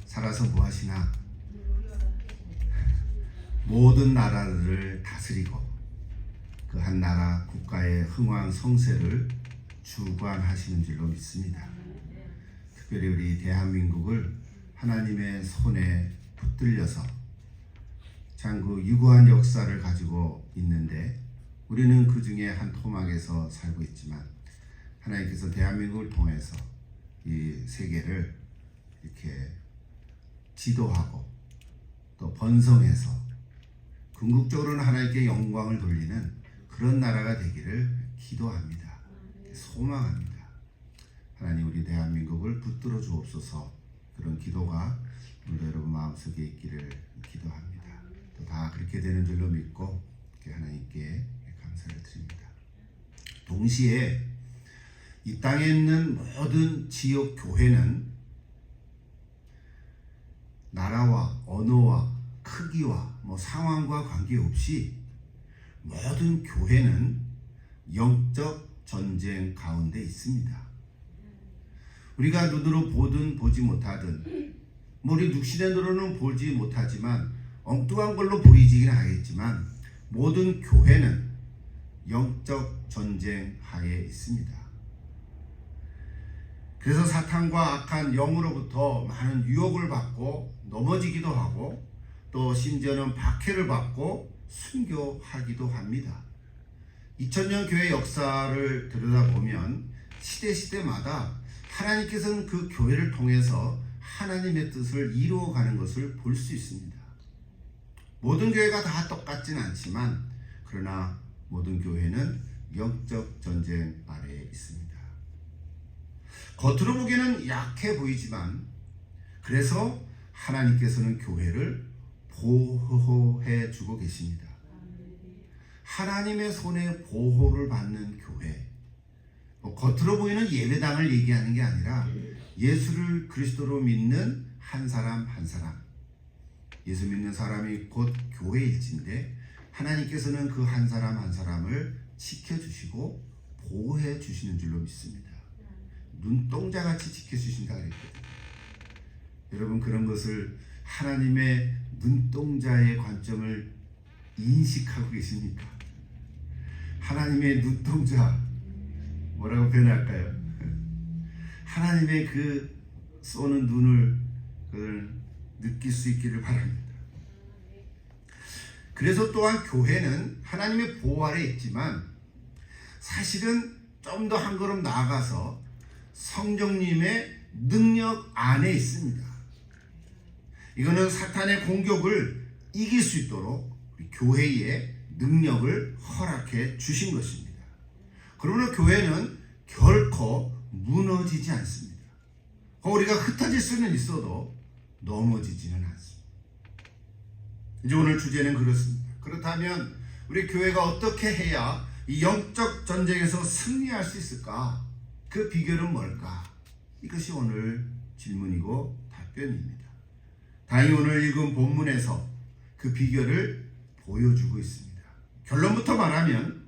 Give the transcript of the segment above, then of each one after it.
살아서 뭐 하시나? 모든 나라를 다스리고 그 한 나라 국가의 흥왕 성쇠를 주관하시는 줄로 믿습니다. 특별히 우리 대한민국을 하나님의 손에 붙들려서 참 그 유구한 역사를 가지고 있는데 우리는 그 중에 한 토막에서 살고 있지만 하나님께서 대한민국을 통해서 이 세계를 이렇게 지도하고 또 번성해서 궁극적으로는 하나님께 영광을 돌리는 그런 나라가 되기를 기도합니다. 소망합니다. 하나님 우리 대한민국을 붙들어 주옵소서. 그런 기도가 오늘 여러분 마음속에 있기를 기도합니다. 또 다 그렇게 되는 줄로 믿고 하나님께 감사를 드립니다. 동시에 이 땅에 있는 모든 지역 교회는 나라와 언어와 크기와 상황과 관계없이 모든 교회는 영적 전쟁 가운데 있습니다. 우리가 눈으로 보든 보지 못하든 우리 육신의 눈으로는 보지 못하지만 엉뚱한 걸로 보이지는 하겠지만 모든 교회는 영적 전쟁 하에 있습니다. 그래서 사탄과 악한 영으로부터 많은 유혹을 받고 넘어지기도 하고 또 심지어는 박해를 받고 순교하기도 합니다. 2000년 교회 역사를 들여다보면 시대마다 하나님께서는 그 교회를 통해서 하나님의 뜻을 이루어가는 것을 볼 수 있습니다. 모든 교회가 다 똑같진 않지만 그러나 모든 교회는 영적 전쟁 아래에 있습니다. 겉으로 보기에는 약해 보이지만 그래서 하나님께서는 교회를 보호해 주고 계십니다. 하나님의 손에 보호를 받는 교회, 겉으로 보이는 예배당을 얘기하는 게 아니라 예수를 그리스도로 믿는 한 사람 한 사람, 예수 믿는 사람이 곧 교회일진데 하나님께서는 그 한 사람 한 사람을 지켜주시고 보호해 주시는 줄로 믿습니다. 눈동자같이 지켜주신다 그랬거든요. 여러분 그런 것을 하나님의 눈동자의 관점을 인식하고 계십니까? 하나님의 눈동자 뭐라고 표현할까요? 하나님의 그 쏘는 눈을 그걸 느낄 수 있기를 바랍니다. 그래서 또한 교회는 하나님의 보호 아래 있지만 사실은 좀 더 한 걸음 나아가서 성령님의 능력 안에 있습니다. 이거는 사탄의 공격을 이길 수 있도록 교회에 능력을 허락해 주신 것입니다. 그러므로 교회는 결코 무너지지 않습니다. 우리가 흩어질 수는 있어도 넘어지지는 않습니다. 이제 오늘 주제는 그렇습니다. 그렇다면 우리 교회가 어떻게 해야 이 영적 전쟁에서 승리할 수 있을까? 그 비결은 뭘까? 이것이 오늘 질문이고 답변입니다. 다행히 오늘 읽은 본문에서 그 비결을 보여주고 있습니다. 결론부터 말하면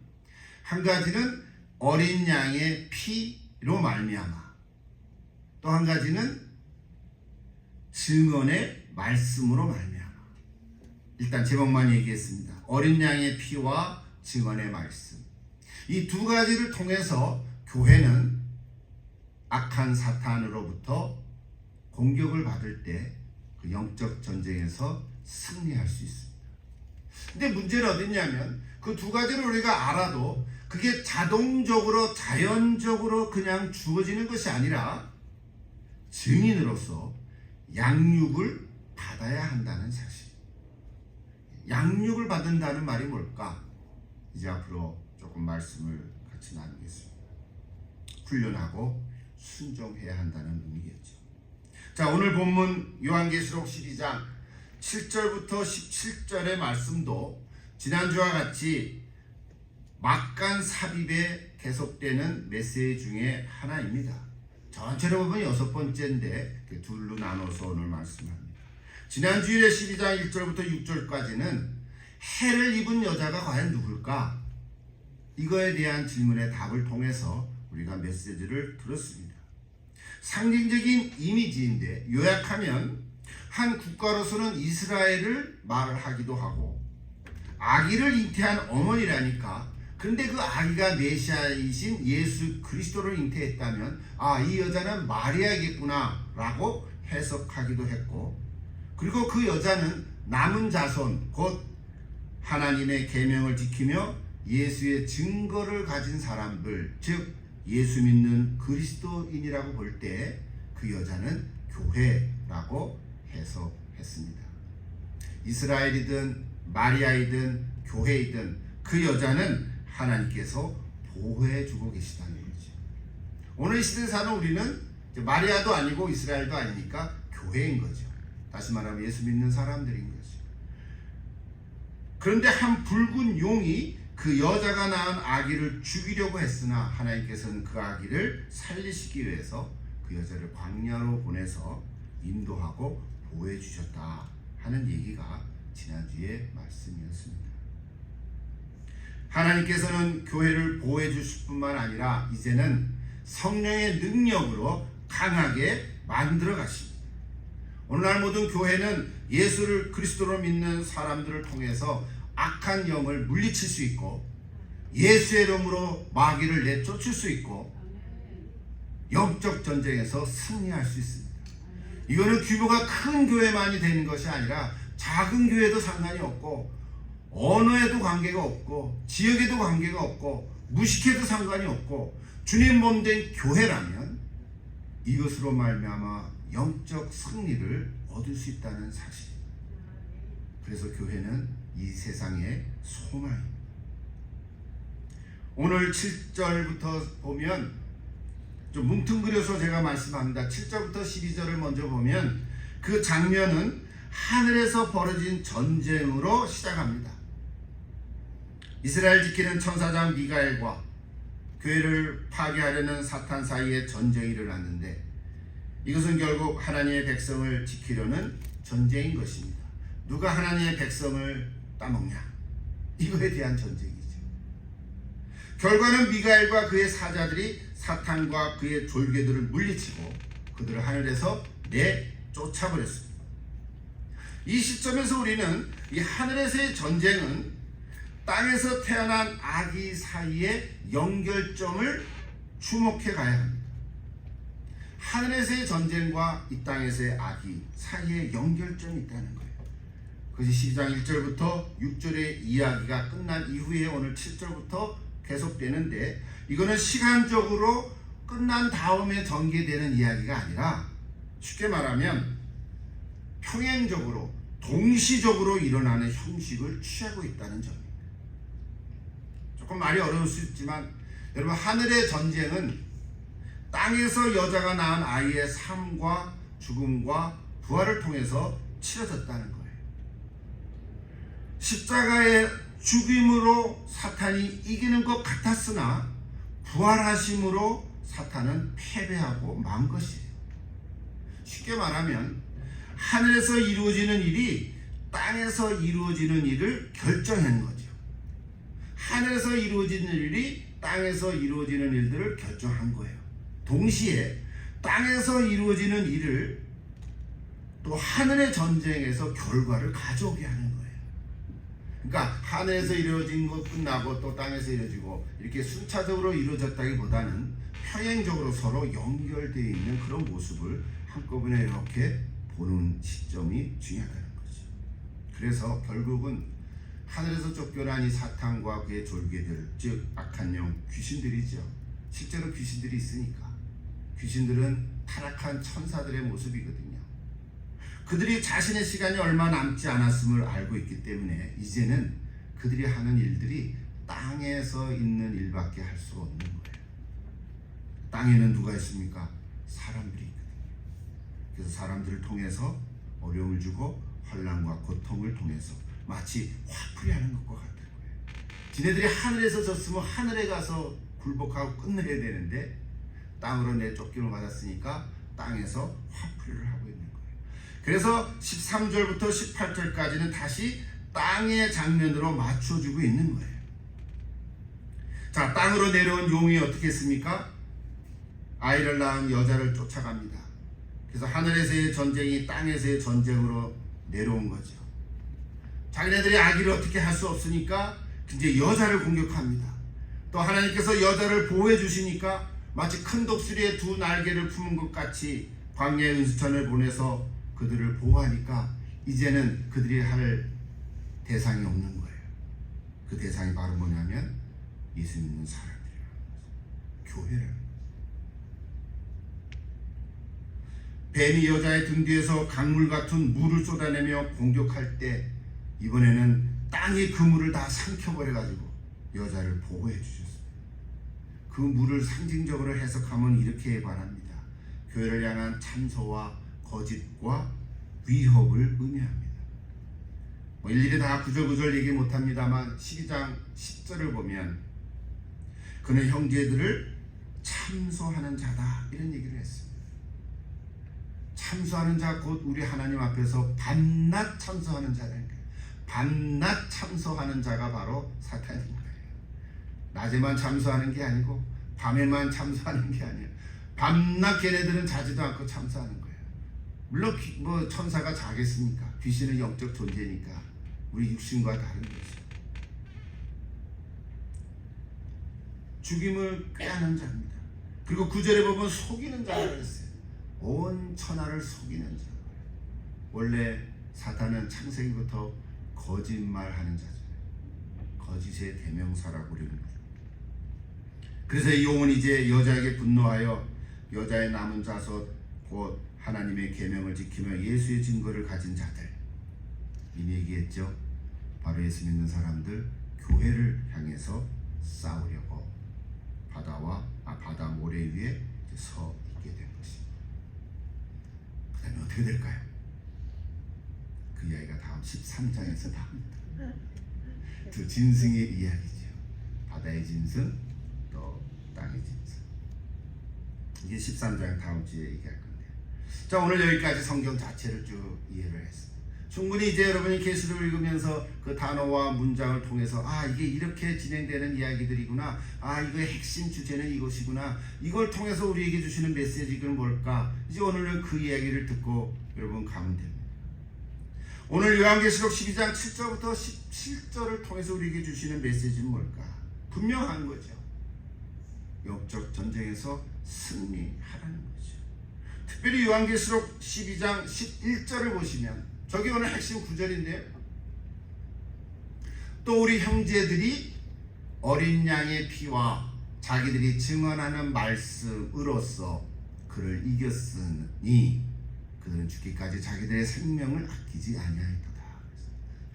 한 가지는 어린 양의 피로 말미암아, 또 한 가지는 증언의 말씀으로 말미암아. 일단 제목만 얘기했습니다. 어린 양의 피와 증언의 말씀. 이 두 가지를 통해서 교회는 악한 사탄으로부터 공격을 받을 때 그 영적 전쟁에서 승리할 수 있습니다. 근데 문제는 어딨냐면 그 두 가지를 우리가 알아도 그게 자동적으로 자연적으로 그냥 주어지는 것이 아니라 증인으로서 양육을 받아야 한다는 사실. 양육을 받는다는 말이 뭘까? 이제 앞으로 조금 말씀을 같이 나누겠습니다. 훈련하고 순종해야 한다는 의미겠죠. 자, 오늘 본문 요한계시록 12장 7절부터 17절의 말씀도 지난주와 같이 막간 삽입에 계속되는 메시지 중에 하나입니다. 전체로 보면 6번째인데 둘로 나눠서 오늘 말씀합니다. 지난 주일에 12장 1절부터 6절까지는 해를 입은 여자가 과연 누굴까? 이거에 대한 질문의 답을 통해서 우리가 메시지를 들었습니다. 상징적인 이미지인데 요약하면 한 국가로서는 이스라엘을 말하기도 하고 아기를 잉태한 어머니라니까. 근데 그 아기가 메시아이신 예수 그리스도를 잉태했다면 이 여자는 마리아겠구나 라고 해석하기도 했고, 그리고 그 여자는 남은 자손 곧 하나님의 계명을 지키며 예수의 증거를 가진 사람들, 즉 예수 믿는 그리스도인이라고 볼 때 그 여자는 교회라고 해석했습니다. 이스라엘이든 마리아이든 교회이든 그 여자는 하나님께서 보호해주고 계시다는 거죠. 오늘 이 시대에 사는 우리는 마리아도 아니고 이스라엘도 아니니까 교회인 거죠. 다시 말하면 예수 믿는 사람들인 거죠. 그런데 한 붉은 용이 그 여자가 낳은 아기를 죽이려고 했으나 하나님께서는 그 아기를 살리시기 위해서 그 여자를 광야로 보내서 인도하고 보호해 주셨다 하는 얘기가 지난주의 말씀이었습니다. 하나님께서는 교회를 보호해 주실 뿐만 아니라 이제는 성령의 능력으로 강하게 만들어 가십니다. 오늘날 모든 교회는 예수를 그리스도로 믿는 사람들을 통해서 악한 영을 물리칠 수 있고 예수의 이름으로 마귀를 내쫓을 수 있고 영적 전쟁에서 승리할 수 있습니다. 이거는 규모가 큰 교회만이 되는 것이 아니라 작은 교회도 상관이 없고 언어에도 관계가 없고 지역에도 관계가 없고 무식해도 상관이 없고 주님 몸 된 교회라면 이것으로 말미암아 영적 승리를 얻을 수 있다는 사실. 그래서 교회는 이 세상의 소망입니다. 오늘 7절부터 보면 좀 뭉뚱그려서 제가 말씀합니다. 7절부터 12절을 먼저 보면 그 장면은 하늘에서 벌어진 전쟁으로 시작합니다. 이스라엘 지키는 천사장 미가엘과 교회를 파괴하려는 사탄 사이에 전쟁이 일어났는데 이것은 결국 하나님의 백성을 지키려는 전쟁인 것입니다. 누가 하나님의 백성을 따먹냐? 이거에 대한 전쟁이죠. 결과는 미가엘과 그의 사자들이 사탄과 그의 졸개들을 물리치고 그들을 하늘에서 내쫓아버렸습니다. 이 시점에서 우리는 이 하늘에서의 전쟁은 땅에서 태어난 아기 사이의 연결점을 주목해 가야 합니다. 하늘에서의 전쟁과 이 땅에서의 아기 사이에 연결점이 있다는 거예요. 그것이 12장 1절부터 6절의 이야기가 끝난 이후에 오늘 7절부터 계속되는데 이거는 시간적으로 끝난 다음에 전개되는 이야기가 아니라 쉽게 말하면 평행적으로 동시적으로 일어나는 형식을 취하고 있다는 점입니다. 조금 말이 어려울 수 있지만 여러분, 하늘의 전쟁은 땅에서 여자가 낳은 아이의 삶과 죽음과 부활을 통해서 치러졌다는 거예요. 십자가의 죽임으로 사탄이 이기는 것 같았으나 부활하심으로 사탄은 패배하고 만 것이에요. 쉽게 말하면 하늘에서 이루어지는 일이 땅에서 이루어지는 일을 결정한 거죠. 하늘에서 이루어지는 일이 땅에서 이루어지는 일들을 결정한 거예요. 동시에 땅에서 이루어지는 일을 또 하늘의 전쟁에서 결과를 가져오게 하는 거예요. 그러니까 하늘에서 이루어진 것 끝나고 또 땅에서 이루어지고 이렇게 순차적으로 이루어졌다기보다는 평행적으로 서로 연결되어 있는 그런 모습을 한꺼번에 이렇게 보는 시점이 중요하다는 거죠. 그래서 결국은 하늘에서 쫓겨난 이 사탄과 그의 졸개들, 즉 악한 영, 귀신들이죠. 실제로 귀신들이 있으니까. 귀신들은 타락한 천사들의 모습이거든요. 그들이 자신의 시간이 얼마 남지 않았음을 알고 있기 때문에 이제는 그들이 하는 일들이 땅에서 있는 일밖에 할 수 없는 거예요. 땅에는 누가 있습니까? 사람들이 있거든요. 그래서 사람들을 통해서 어려움을 주고 환난과 고통을 통해서 마치 화풀이 하는 것과 같은 거예요. 지네들이 하늘에서 졌으면 하늘에 가서 굴복하고 끝내야 되는데 땅으로 내쫓김을 받았으니까 땅에서 화풀이를 하고 있는 거예요. 그래서 13절부터 18절까지는 다시 땅의 장면으로 맞춰주고 있는 거예요. 자, 땅으로 내려온 용이 어떻게 했습니까? 아이를 낳은 여자를 쫓아갑니다. 그래서 하늘에서의 전쟁이 땅에서의 전쟁으로 내려온 거죠. 자기네들이 아기를 어떻게 할 수 없으니까 이제 여자를 공격합니다. 또 하나님께서 여자를 보호해 주시니까 마치 큰 독수리의 두 날개를 품은 것 같이 광야의 은수천을 보내서 그들을 보호하니까 이제는 그들이 할 대상이 없는 거예요. 그 대상이 바로 뭐냐면 예수 믿는 사람들이라는 거죠. 교회를. 뱀이 여자의 등 뒤에서 강물 같은 물을 쏟아내며 공격할 때 이번에는 땅이 그 물을 다 삼켜버려가지고 여자를 보호해 주셨습니다. 그 물을 상징적으로 해석하면 이렇게 바랍니다. 교회를 향한 참소와 거짓과 위협을 의미합니다. 일일이 다 구절구절 얘기 못합니다만 12장 10절을 보면 그는 형제들을 참소하는 자다 이런 얘기를 했습니다. 참소하는 자 곧 우리 하나님 앞에서 밤낮 참소하는 자라는 거예요. 밤낮 참소하는 자가 바로 사탄인 거예요. 낮에만 참소하는 게 아니고 밤에만 참소하는 게 아니에요. 밤낮 걔네들은 자지도 않고 참소하는 거예요. 물론 뭐 천사가 자겠습니까? 귀신은 영적 존재니까 우리 육신과 다른 거죠. 죽임을 꾀하는 자입니다. 그리고 9절에 보면 속이는 자라고 했어요. 온 천하를 속이는 자. 원래 사탄은 창세기부터 거짓말하는 자죠. 거짓의 대명사라고 부르는 거죠. 그래서 이 용은 이제 여자에게 분노하여 여자의 남은 자손 곧 하나님의 계명을 지키며 예수의 증거를 가진 자들, 이미 얘기했죠. 바로 예수 믿는 사람들, 교회를 향해서 싸우려고 바다 모래 위에 서 있게 된 것입니다. 그 다음에 어떻게 될까요? 그 이야기가 다음 13장에서 나옵니다. 두 짐승의 이야기죠. 바다의 짐승, 또 땅의 짐승. 이게 13장 다음 주에 얘기할 건데요. 자, 오늘 여기까지 성경 자체를 쭉 이해를 했습니다. 충분히 이제 여러분이 계시를 읽으면서 그 단어와 문장을 통해서 이게 이렇게 진행되는 이야기들이구나, 이거의 핵심 주제는 이것이구나, 이걸 통해서 우리에게 주시는 메시지는 뭘까, 이제 오늘은 그 이야기를 듣고 여러분 가면 됩니다. 오늘 요한계시록 12장 7절부터 17절을 통해서 우리에게 주시는 메시지는 뭘까? 분명한 거죠. 영적 전쟁에서 승리하라는 거죠. 특별히 요한계시록 12장 11절을 보시면 저게 오늘 핵심 구절인데요. 또 우리 형제들이 어린 양의 피와 자기들이 증언하는 말씀으로써 그를 이겼으니 그들은 죽기까지 자기들의 생명을 아끼지 아니하였도다.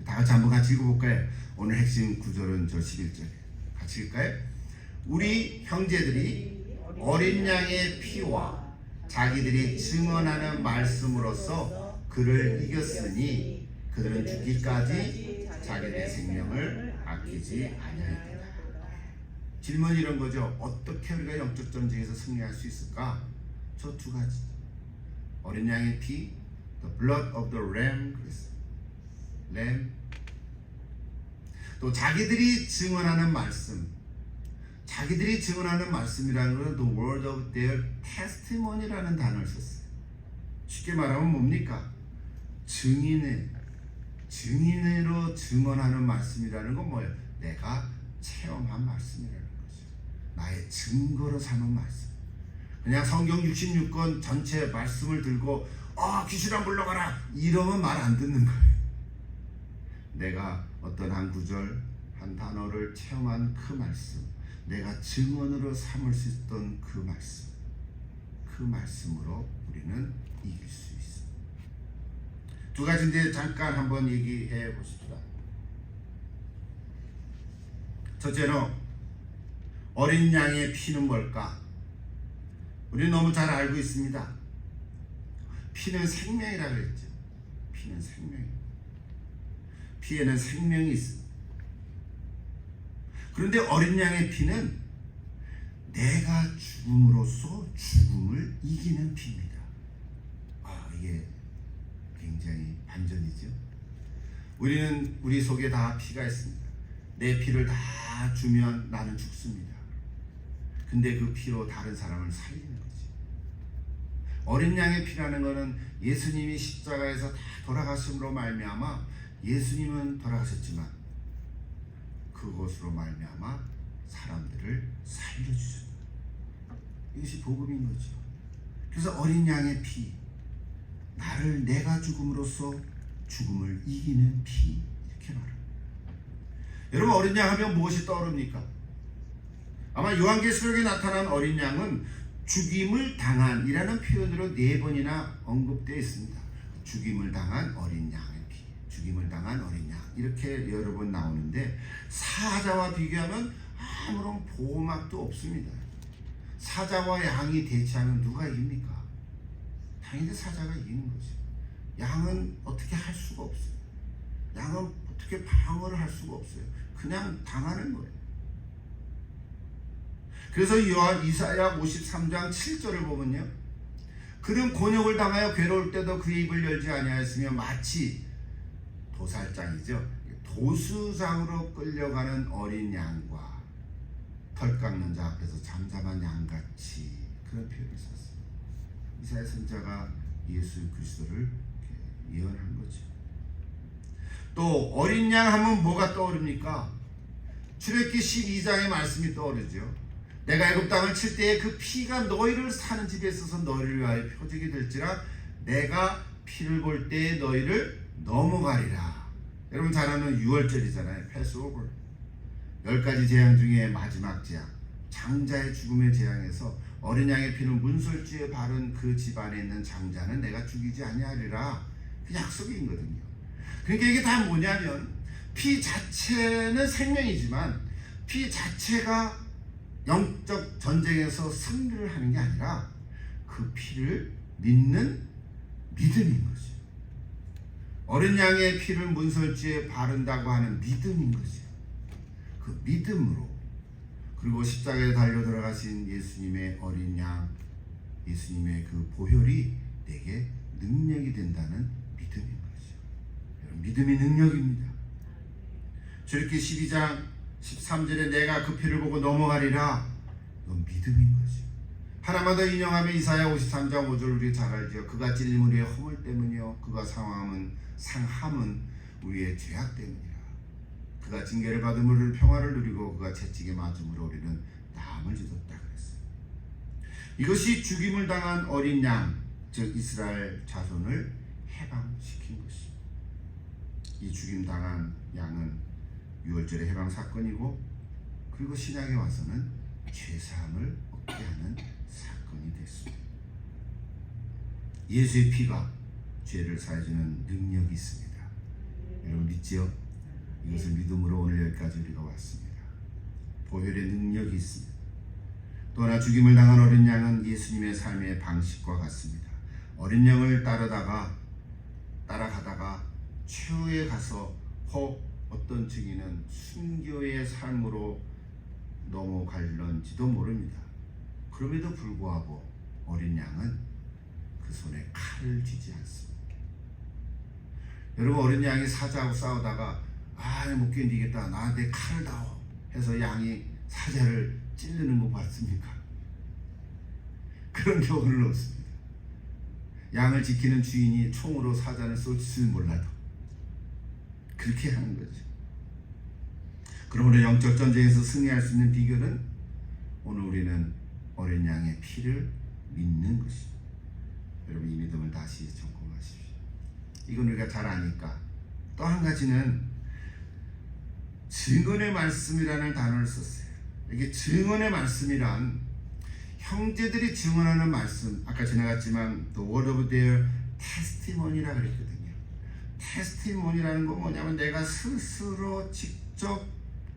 다 같이 한번 같이 읽어볼까요? 오늘 핵심 구절은 저 11절에 같이 읽을까요? 우리 형제들이 어린 양의 피와 자기들이 증언하는 말씀으로써 그를 이겼으니 그들은 죽기까지 자기들의 생명을 아끼지 아니하였도다. 질문이 이런 거죠. 어떻게 우리가 영적 전쟁에서 승리할 수 있을까? 저 두 가지. 어린 양의 피, the blood of the lamb, lamb. 또 자기들이 증언하는 말씀. 자기들이 증언하는 말씀이라는 것은 the word of their testimony라는 단어를 썼어요. 쉽게 말하면 뭡니까? 증인으로 증언하는 말씀이라는 건 뭐예요? 내가 체험한 말씀이라는 거죠. 나의 증거로 삼은 말씀. 그냥 성경 66권 전체 말씀을 들고 귀신 안 불러가라 이러면 말 안 듣는 거예요. 내가 어떤 한 구절 한 단어를 체험한 그 말씀, 내가 증언으로 삼을 수 있던 그 말씀, 그 말씀으로 우리는 이길 수 있습니다. 두 가지인데 잠깐 한번 얘기해 보십시다. 첫째로 어린 양의 피는 뭘까? 우리는 너무 잘 알고 있습니다. 피는 생명이라고 그랬죠. 피는 생명. 피에는 생명이 있습니다. 그런데 어린 양의 피는 내가 죽음으로써 죽음을 이기는 피입니다. 이게 굉장히 반전이죠. 우리는 우리 속에 다 피가 있습니다. 내 피를 다 주면 나는 죽습니다. 근데 그 피로 다른 사람을 살리는 거지. 어린 양의 피라는 것은 예수님이 십자가에서 다 돌아가심으로 말미암아 예수님은 돌아가셨지만 그것으로 말미암아 사람들을 살려주셨다. 이것이 복음인 거죠. 그래서 어린 양의 피, 나를 내가 죽음으로써 죽음을 이기는 피, 이렇게 말합니다. 여러분, 어린 양 하면 무엇이 떠오릅니까? 아마 요한계시록에 나타난 어린 양은 죽임을 당한이라는 표현으로 4번이나 언급되어 있습니다. 죽임을 당한 어린 양의 피, 죽임을 당한 어린 양, 이렇게 여러 번 나오는데 사자와 비교하면 아무런 보호막도 없습니다. 사자와 양이 대치하면 누가 이깁니까? 당연히 사자가 이기는 거죠. 양은 어떻게 할 수가 없어요. 양은 어떻게 방어를 할 수가 없어요. 그냥 당하는 거예요. 그래서 이사야 53장 7절을 보면요, 그는 곤욕을 당하여 괴로울 때도 그의 입을 열지 아니하였으며 마치 도살장이죠, 도수장으로 끌려가는 어린 양과 털 깎는 자 앞에서 잠잠한 양같이, 그런 표현을 썼어요. 이사야 선지자가 예수 그리스도를 예언한 거죠. 또 어린 양 하면 뭐가 떠오릅니까? 출애굽기 12장의 말씀이 떠오르죠. 내가 애굽 땅을 칠 때에 그 피가 너희를 사는 집에 있어서 너희를 위하여 표적이 될지라 내가 피를 볼 때에 너희를 넘어가리라. 여러분 잘 아는 6월절이잖아요. 패스오버. 10가지 재앙 중에 마지막 재앙, 장자의 죽음의 재앙에서 어린 양의 피는 문설주에 바른 그 집안에 있는 장자는 내가 죽이지 아니하리라. 그 약속이거든요. 그러니까 이게 다 뭐냐면 피 자체는 생명이지만 피 자체가 영적 전쟁에서 승리를 하는 게 아니라 그 피를 믿는 믿음인 거죠. 어린 양의 피를 문설주에 바른다고 하는 믿음인 거죠. 그 믿음으로, 그리고 십자가에 달려 들어가신 예수님의 어린 양, 예수님의 그 보혈이 내게 능력이 된다는 믿음인 거죠. 여러분, 믿음이 능력입니다. 출애굽기 12장 13절에 내가 그 피를 보고 넘어가리라. 이건 믿음인 거죠. 하나만 더 인용하면 이사야 53장 5절 우리 잘 알죠. 그가 찔림 우리의 허물 때문이요 그가 상함은 우리의 죄악 때문이라. 그가 징계를 받은 우리를 평화를 누리고 그가 채찍에 맞음으로 우리는 나음을 얻었다 그랬어요. 이것이 죽임을 당한 어린 양, 즉 이스라엘 자손을 해방시킨 것입니다. 이 죽임 당한 양은 6월절의 해방 사건이고, 그리고 신약에 와서는 죄사함을 얻게 하는 사건이 됐습니다. 예수의 피가 죄를 사해주는 능력이 있습니다. 여러분 믿지요? 이것을 믿음으로 오늘 여기까지 우리가 왔습니다. 보혈의 능력이 있습니다. 또 하나 죽임을 당한 어린 양은 예수님의 삶의 방식과 같습니다. 어린 양을 따라가다가 최후에 가서 어떤 증인은 순교의 삶으로 넘어갈런지도 모릅니다. 그럼에도 불구하고 어린 양은 그 손에 칼을 쥐지 않습니다. 여러분, 어린 양이 사자하고 싸우다가 못 견디겠다, 나한테 칼을 다오 해서 양이 사자를 찌르는 거 봤습니까? 그런 경우는 없습니다. 양을 지키는 주인이 총으로 사자를 쏠지는 몰라도 그렇게 하는 거죠. 그러므로 영적 전쟁에서 승리할 수 있는 비결은 오늘 우리는 어린 양의 피를 믿는 것입니다. 여러분, 이 믿음을 다시 점검하십시오. 이건 우리가 잘 아니까. 또 한 가지는 증언의 말씀이라는 단어를 썼어요. 이게 증언의 말씀이란 형제들이 증언하는 말씀, 아까 지나갔지만 the word of their testimony라 그랬거든요. 테스티모니라는 건 뭐냐면 내가 스스로 직접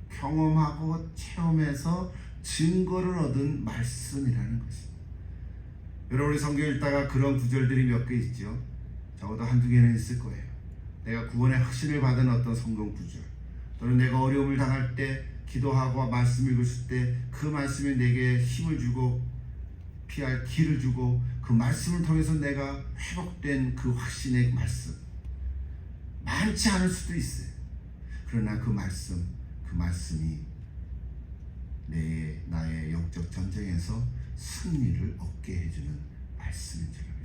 경험하고 체험해서 증거를 얻은 말씀이라는 것입니다. 여러분, 우리 성경 읽다가 그런 구절들이 몇 개 있죠. 적어도 한두 개는 있을 거예요. 내가 구원의 확신을 받은 어떤 성경 구절, 또는 내가 어려움을 당할 때 기도하고 말씀 읽었을 때 그 말씀이 내게 힘을 주고 피할 길을 주고 그 말씀을 통해서 내가 회복된 그 확신의 말씀, 많지 않을 수도 있어요. 그러나 그 말씀이 나의 영적 전쟁에서 승리를 얻게 해주는 말씀인 줄 알아요.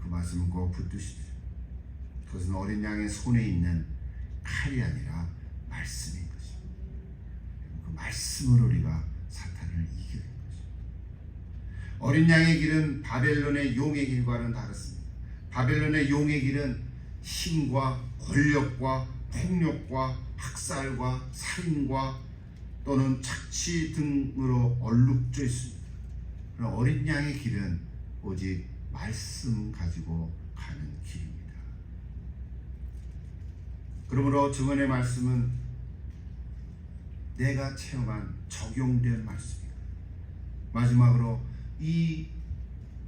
그 말씀을 꼭 붙드십시오. 그것은 어린 양의 손에 있는 칼이 아니라 말씀인 것입니다. 그 말씀으로 우리가 사탄을 이기는 것입니다. 어린 양의 길은 바벨론의 용의 길과는 다릅니다. 바벨론의 용의 길은 힘과 권력과 폭력과 학살과 살인과 또는 착취 등으로 얼룩져 있습니다. 그러나 어린 양의 길은 오직 말씀 가지고 가는 길입니다. 그러므로 증언의 말씀은 내가 체험한 적용된 말씀입니다. 마지막으로 이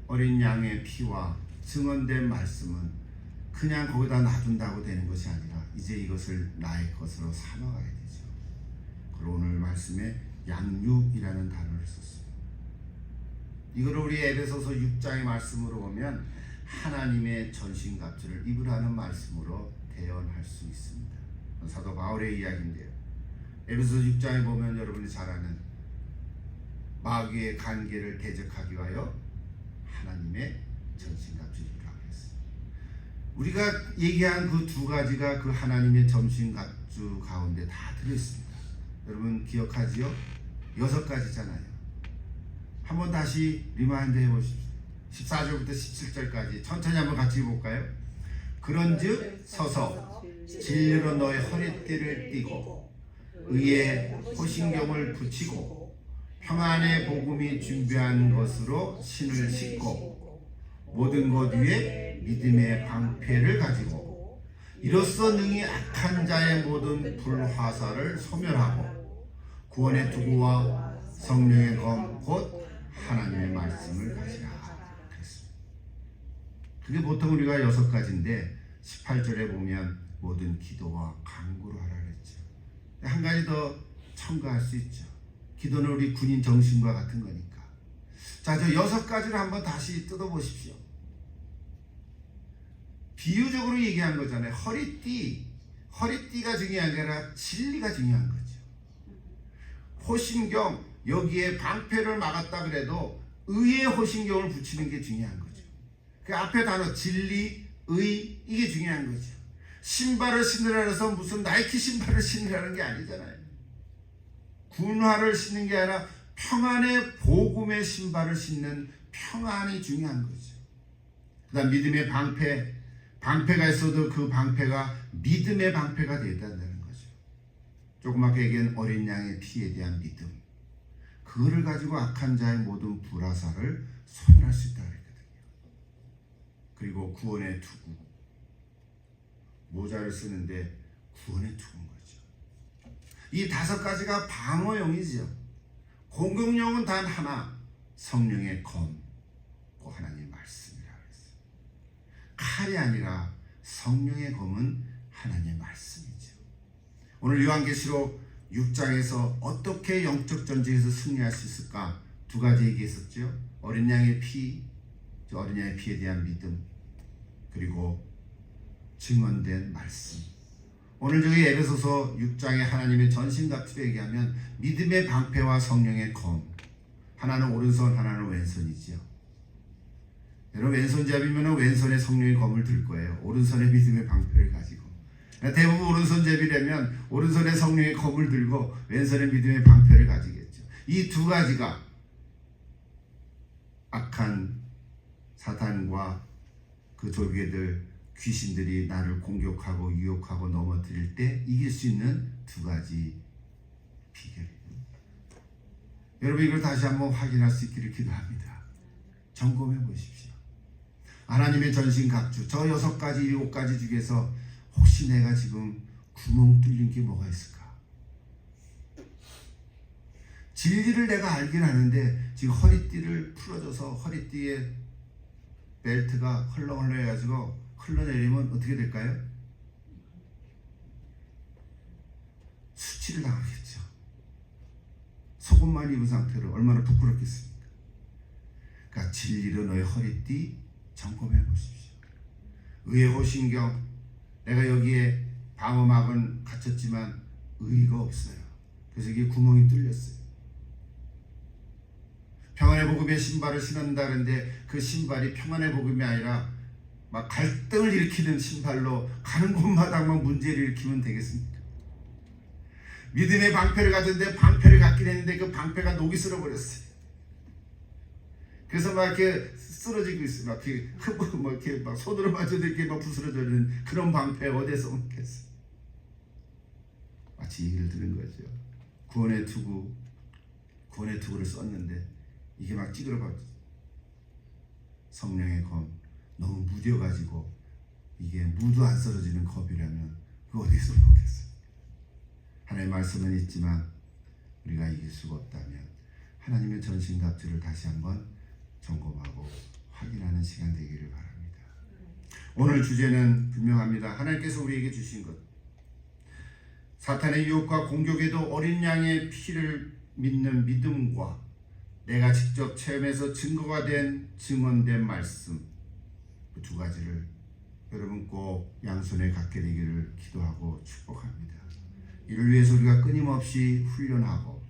어린 양의 피와 증언된 말씀은 그냥 거기다 놔둔다고 되는 것이 아니라 이제 이것을 나의 것으로 삼아가야 되죠. 그리고 오늘 말씀에 양육이라는 단어를 썼습니다. 이거를 우리 에베소서 6장의 말씀으로 보면 하나님의 전신갑주를 입으라는 말씀으로 대언할 수 있습니다. 사도 바울의 이야기인데요. 에베소서 6장에 보면 여러분이 잘 아는 마귀의 관계를 대적하기 위하여 하나님의 전신갑주를 입으라고 했습니다. 우리가 얘기한 그 두 가지가 그 하나님의 전신갑주 가운데 다 들어있습니다. 여러분 기억하지요? 6가지잖아요. 한번 다시 리마인드 해보십시오. 14절부터 17절까지 천천히 한번 같이 볼까요? 그런즉 서서 진리로 너의 허리띠를 띠고 의의 호신경을 붙이고 평안의 복음이 준비한 것으로 신을 신고 모든 것 위에 믿음의 방패를 가지고 이로써 능히 악한 자의 모든 불화살을 소멸하고 구원의 투구와 성령의 검 곧 하나님의 말씀을 가지라 그랬습니다. 그게 보통 우리가 6가지인데 18절에 보면 모든 기도와 간구로 하라 그랬죠. 한 가지 더 첨가할 수 있죠. 기도는 우리 군인 정신과 같은 거니까. 자, 저 6가지를 한번 다시 뜯어보십시오. 비유적으로 얘기한 거잖아요. 허리띠가 중요한 게 아니라 진리가 중요한 거죠. 호신경, 여기에 방패를 막았다 그래도 의의 호신경을 붙이는 게 중요한 거죠. 그 앞에 단어 진리, 의, 이게 중요한 거죠. 신발을 신으라 해서 무슨 나이키 신발을 신으라는 게 아니잖아요. 군화를 신는 게 아니라 평안의 복음의 신발을 신는 평안이 중요한 거죠. 그 다음 믿음의 방패가 있어도 그 방패가 믿음의 방패가 되어야 된다는 거죠. 조그맣게 얘기한 어린 양의 피에 대한 믿음, 그거를 가지고 악한 자의 모든 불화살을 소멸할 수 있다고 했거든요. 그리고 구원의 투구, 모자를 쓰는데 구원의 투구인 거죠. 이 5가지가 방어용이죠. 공격용은 단 하나, 성령의 검, 그 하나님의 말씀이라고 했어요. 칼이 아니라 성령의 검은 하나님의 말씀이죠. 오늘 요한계시록 6장에서 어떻게 영적 전쟁에서 승리할 수 있을까? 2가지 얘기했었죠. 어린 양의 피, 어린 양의 피에 대한 믿음, 그리고 증언된 말씀. 오늘 저희 에베소서 6장에 하나님의 전신갑주를 얘기하면 믿음의 방패와 성령의 검, 하나는 오른손 하나는 왼손이지요. 여러분 왼손잡이면 왼손에 성령의 검을 들 거예요. 오른손에 믿음의 방패를 가지고. 대부분 오른손잡이라면 오른손에 성령의 검을 들고 왼손에 믿음의 방패를 가지겠죠. 이 2가지가 악한 사탄과 그 졸개들, 귀신들이 나를 공격하고 유혹하고 넘어뜨릴 때 이길 수 있는 2가지 비결입니다. 여러분 이걸 다시 한번 확인할 수 있기를 기도합니다. 점검해 보십시오. 하나님의 전신갑주, 저 6가지, 7가지 중에서 혹시 내가 지금 구멍 뚫린 게 뭐가 있을까? 진리를 내가 알긴 하는데 지금 허리띠를 풀어줘서 허리띠에 벨트가 헐렁헐렁 해가지고 흘러내리면 어떻게 될까요? 수치를 당하겠죠. 속옷만 입은 상태로 얼마나 부끄럽겠습니까? 그러니까 진리로 너의 허리띠 점검해 보십시오. 의의 호신경, 내가 여기에 방어막은 갖췄지만 의의가 없어요. 그래서 이게 구멍이 뚫렸어요. 평안의 복음의 신발을 신는다는데 그 신발이 평안의 복음이 아니라 막 갈등을 일으키는 신발로 가는 곳마다 막 문제를 일으키면 되겠습니까? 믿음의 방패를 가졌는데 방패를 갖긴 했는데 그 방패가 녹이 쓸어버렸어요. 그래서 막 이렇게 쓰러지고 있어요. 막 이렇게 뭐 이렇게 막 손으로 맞아도 이렇게 막 부스러져는 그런 방패 어디서 먹겠어? 마치 얘기를 들은 거죠. 구원의 투구를 썼는데 이게 막 찌그러져. 성령의 검 너무 무뎌가지고 이게 무도 안 쓰러지는 검이라면 그 어디서 먹겠어? 하나님의 말씀은 있지만 우리가 이길 수가 없다면 하나님의 전신갑주를 다시 한번 점검하고 확인하는 시간 되기를 바랍니다. 오늘 주제는 분명합니다. 하나님께서 우리에게 주신 것, 사탄의 유혹과 공격에도 어린 양의 피를 믿는 믿음과 내가 직접 체험해서 증거가 된 증언된 말씀, 그 두 가지를 여러분 꼭 양손에 갖게 되기를 기도하고 축복합니다. 이를 위해서 우리가 끊임없이 훈련하고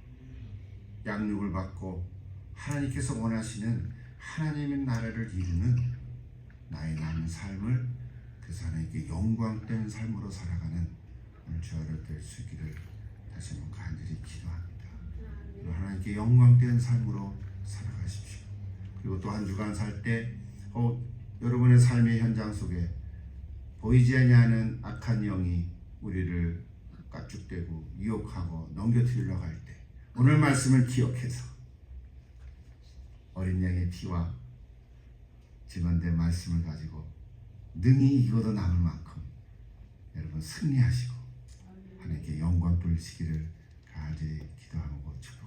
양육을 받고 하나님께서 원하시는 하나님의 나라를 이루는 나의 남은 삶을 그래서 하나님께 영광된 삶으로 살아가는 오늘 저 여러분 될 수 있기를 다시 한번 간절히 기도합니다. 하나님께 영광된 삶으로 살아가십시오. 그리고 또 한 주간 살 때 여러분의 삶의 현장 속에 보이지 아니하는 악한 영이 우리를 까쭉대고 유혹하고 넘겨뜨리려고 할 때 오늘 말씀을 기억해서 어린 양의 피와 증언된 말씀을 가지고 능히 이거도 남을 만큼 여러분 승리하시고 하나님께 영광 돌리시기를 간절히 기도하고 축복합니다.